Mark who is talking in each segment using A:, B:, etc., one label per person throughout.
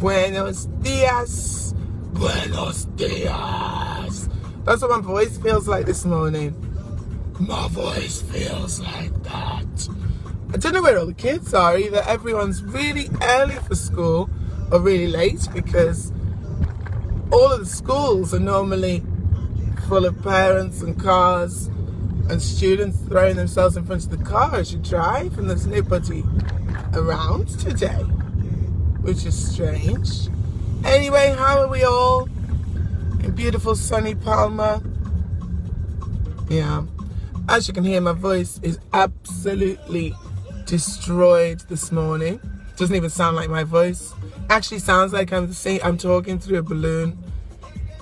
A: Buenos dias. Buenos dias. That's what my voice feels like this morning. My voice feels like that. I don't know where all the kids are either. Everyone's really early for school or really late, because all of the schools are normally full of parents and cars and students throwing themselves in front of the car as you drive, and there's nobody around today, which is strange. Anyway, how are we all in beautiful sunny Palma? Yeah, as you can hear, my voice is absolutely destroyed this morning. Doesn't even sound like my voice. Actually sounds like I'm talking through a balloon.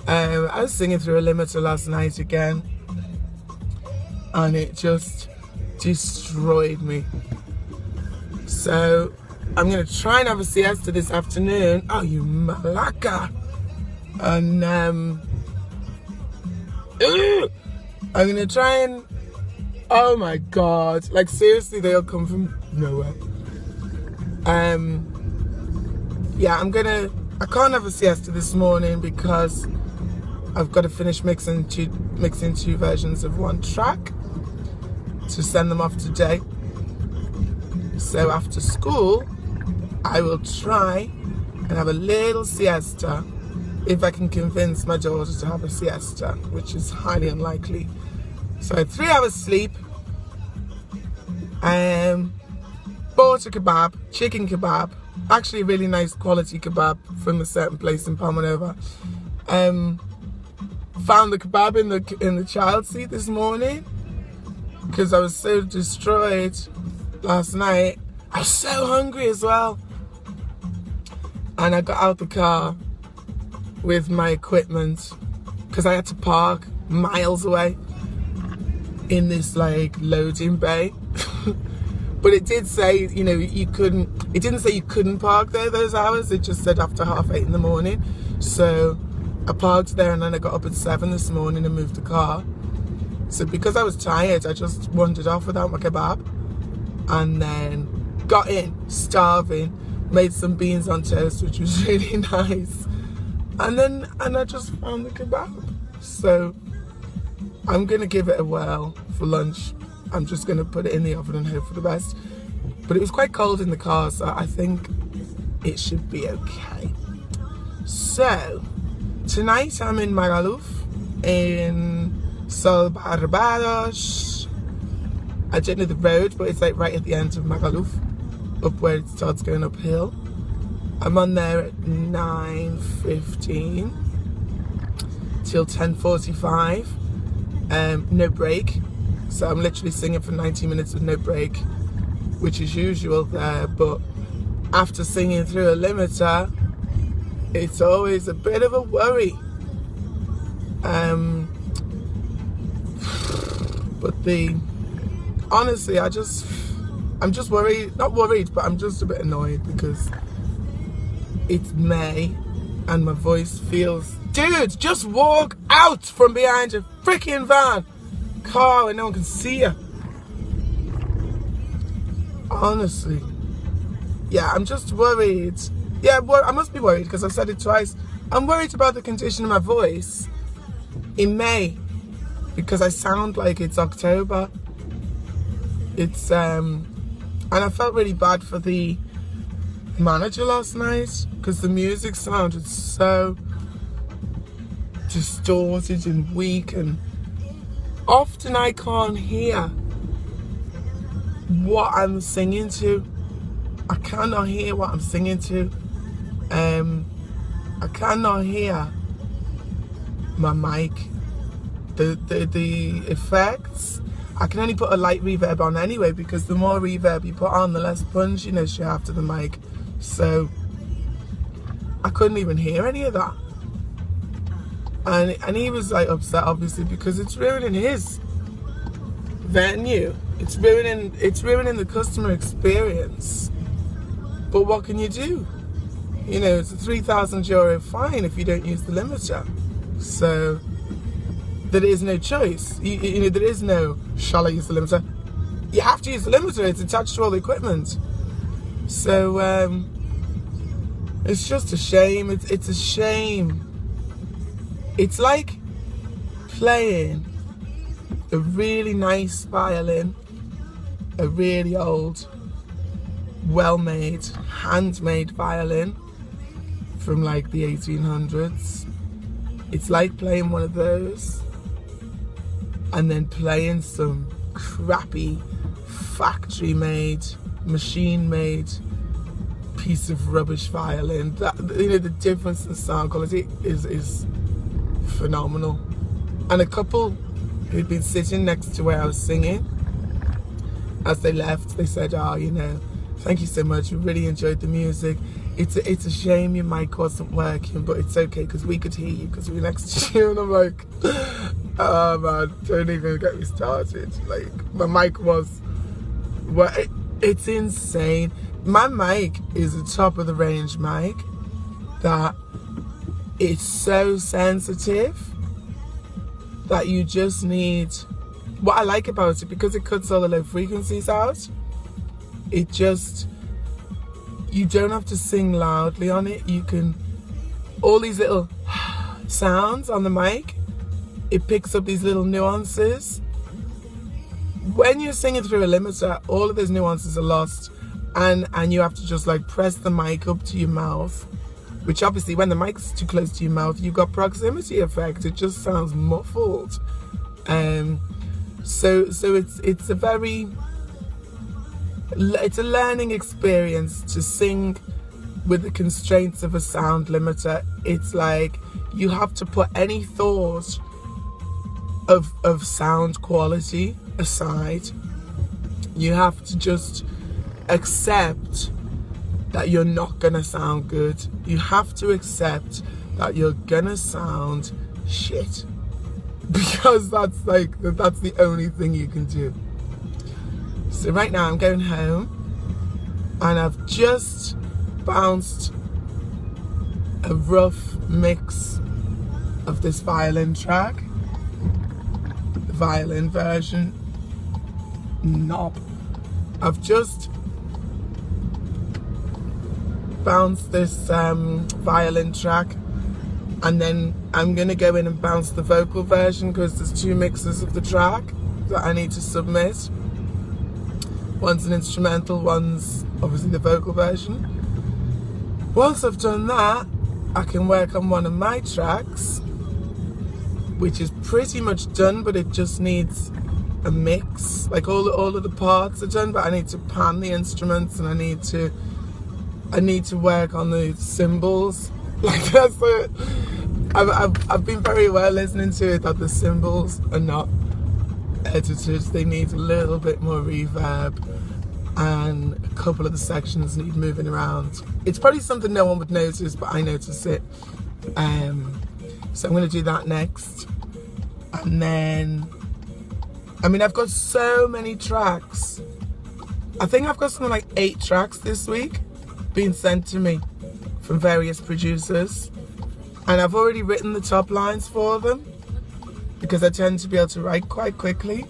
A: I was singing through a limiter last night again, and it just destroyed me. So I'm gonna try and have a siesta this afternoon. Oh, you malaka! And I'm gonna try and, oh my god, like seriously, they'll come from nowhere. Yeah, I can't have a siesta this morning because I've got to finish mixing two versions of one track to send them off today. So after school, I will try and have a little siesta if I can convince my daughter to have a siesta, which is highly unlikely. So 3 hours sleep. Bought a kebab, chicken kebab, actually a really nice quality kebab from a certain place in Palmanova. Found the kebab in the child seat this morning because I was so destroyed last night. I was so hungry as well, and I got out the car with my equipment because I had to park miles away in this like loading bay. But it did say, you know, it didn't say you couldn't park there those hours. It just said after 8:30 in the morning. So I parked there, and then I got up at 7 this morning and moved the car. So because I was tired, I just wandered off without my kebab, and then got in, starving, made some beans on toast, which was really nice. And I just found the kebab. So I'm gonna give it a whirl for lunch. I'm just going to put it in the oven and hope for the best. But it was quite cold in the car, so I think it should be okay. So, tonight I'm in Magaluf, in Sol Barbados. I don't know the road, but it's like right at the end of Magaluf, up where it starts going uphill. I'm on there at 9:15 till 10:45. No break. So I'm literally singing for 90 minutes with no break, which is usual there, but after singing through a limiter, it's always a bit of a worry. Honestly, I'm just worried, not worried, but I'm just a bit annoyed because it's May and my voice feels, dude, just walk out from behind a freaking van. Car and no one can see you. Honestly, yeah, I'm just worried. Yeah, I must be worried because I've said it twice. I'm worried about the condition of my voice in May because I sound like it's October. It's and I felt really bad for the manager last night because the music sounded so distorted and weak, and often I can't hear what I'm singing to. I cannot hear what I'm singing to. I cannot hear my mic. The effects, I can only put a light reverb on anyway, because the more reverb you put on, the less punginess you have to the mic. So I couldn't even hear any of that. And he was like upset, obviously, because it's ruining his venue. It's ruining the customer experience. But what can you do? You know, it's a €3,000 fine if you don't use the limiter. So there is no choice. You know, there is no shall I use the limiter. You have to use the limiter. It's attached to all the equipment. So It's just a shame. It's a shame. It's like playing a really nice violin, a really old, well-made, handmade violin from like the 1800s. It's like playing one of those and then playing some crappy factory-made, machine-made piece of rubbish violin. That, you know, the difference in sound quality is phenomenal. And a couple who'd been sitting next to where I was singing, as they left, they said, "Oh, you know, thank you so much. We really enjoyed the music. It's a shame your mic wasn't working, but it's okay because we could hear you because we were next to you." And I'm like, oh man, don't even get me started. Like, my mic was, well, it's insane. My mic is a top of the range mic that it's so sensitive that you just need, what I like about it, because it cuts all the low frequencies out, it just, you don't have to sing loudly on it. You can, all these little sounds on the mic, it picks up these little nuances. When you're singing through a limiter, all of those nuances are lost, and you have to just like press the mic up to your mouth, which obviously when the mic's too close to your mouth, you've got proximity effect. It just sounds muffled. So it's a very, it's a learning experience to sing with the constraints of a sound limiter. It's like you have to put any thought of sound quality aside. You have to just accept that you're not gonna sound good. You have to accept that you're gonna sound shit, because that's the only thing you can do. So right now I'm going home and I've just bounced a rough mix of this violin track, the violin version, knob. I've just bounce this violin track, and then I'm gonna go in and bounce the vocal version because there's two mixes of the track that I need to submit. One's an instrumental, one's obviously the vocal version. Once I've done that, I can work on one of my tracks, which is pretty much done, but it just needs a mix. Like all of the parts are done, but I need to pan the instruments and I need to work on the cymbals. Like that's it. I've been very well listening to it that the cymbals are not edited. They need a little bit more reverb, and a couple of the sections need moving around. It's probably something no one would notice, but I notice it. So I'm going to do that next, and then, I mean, I've got so many tracks. I think I've got something like 8 tracks this week being sent to me from various producers, and I've already written the top lines for them because I tend to be able to write quite quickly,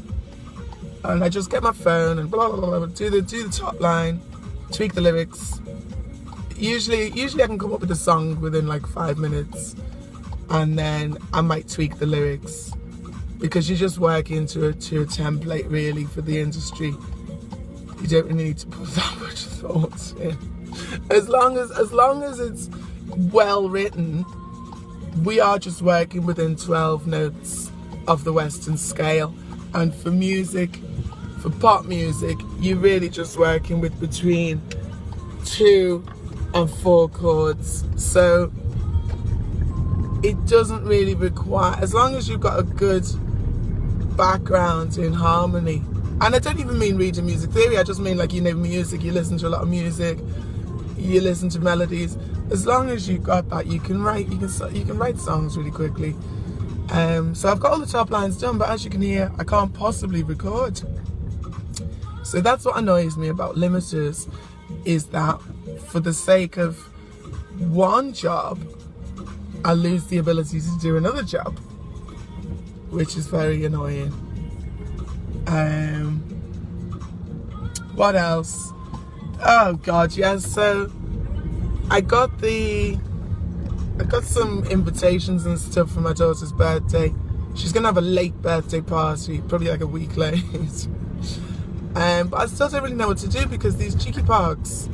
A: and I just get my phone and blah blah blah, do the top line, tweak the lyrics. Usually I can come up with a song within like 5 minutes, and then I might tweak the lyrics because you just work into a template really for the industry. You don't really need to put that much thought in. As long as it's well written, we are just working within 12 notes of the Western scale. And for music, for pop music, you're really just working with between 2 and 4 chords. So it doesn't really require, as long as you've got a good background in harmony. And I don't even mean reading music theory, I just mean like, you know, music, you listen to a lot of music, you listen to melodies. As long as you've got that, you can write songs really quickly. So I've got all the top lines done, but as you can hear, I can't possibly record. So that's what annoys me about limiters, is that for the sake of one job, I lose the ability to do another job, which is very annoying. What else? Oh God, yes. So I got some invitations and stuff for my daughter's birthday. She's gonna have a late birthday party, probably like a week late. But I still don't really know what to do because these cheeky parks,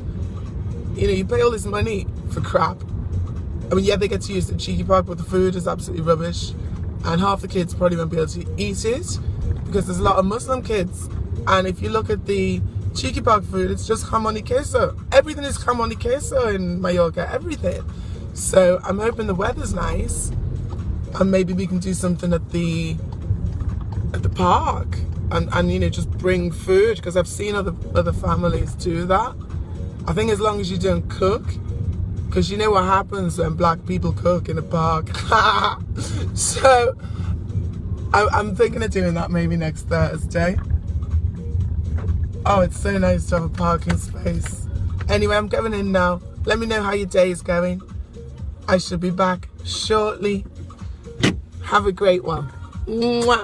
A: you know, you pay all this money for crap. I mean, yeah, they get to use the cheeky park, but the food is absolutely rubbish. And half the kids probably won't be able to eat it because there's a lot of Muslim kids. And if you look at the cheeky park food, it's just jamon y queso. Everything is jamon y queso in Mallorca, everything. So I'm hoping the weather's nice and maybe we can do something at the park and you know, just bring food, because I've seen other families do that. I think as long as you don't cook, because you know what happens when black people cook in a park. So I'm thinking of doing that maybe next Thursday. Oh, it's so nice to have a parking space. Anyway, I'm going in now. Let me know how your day is going. I should be back shortly. Have a great one. Mwah.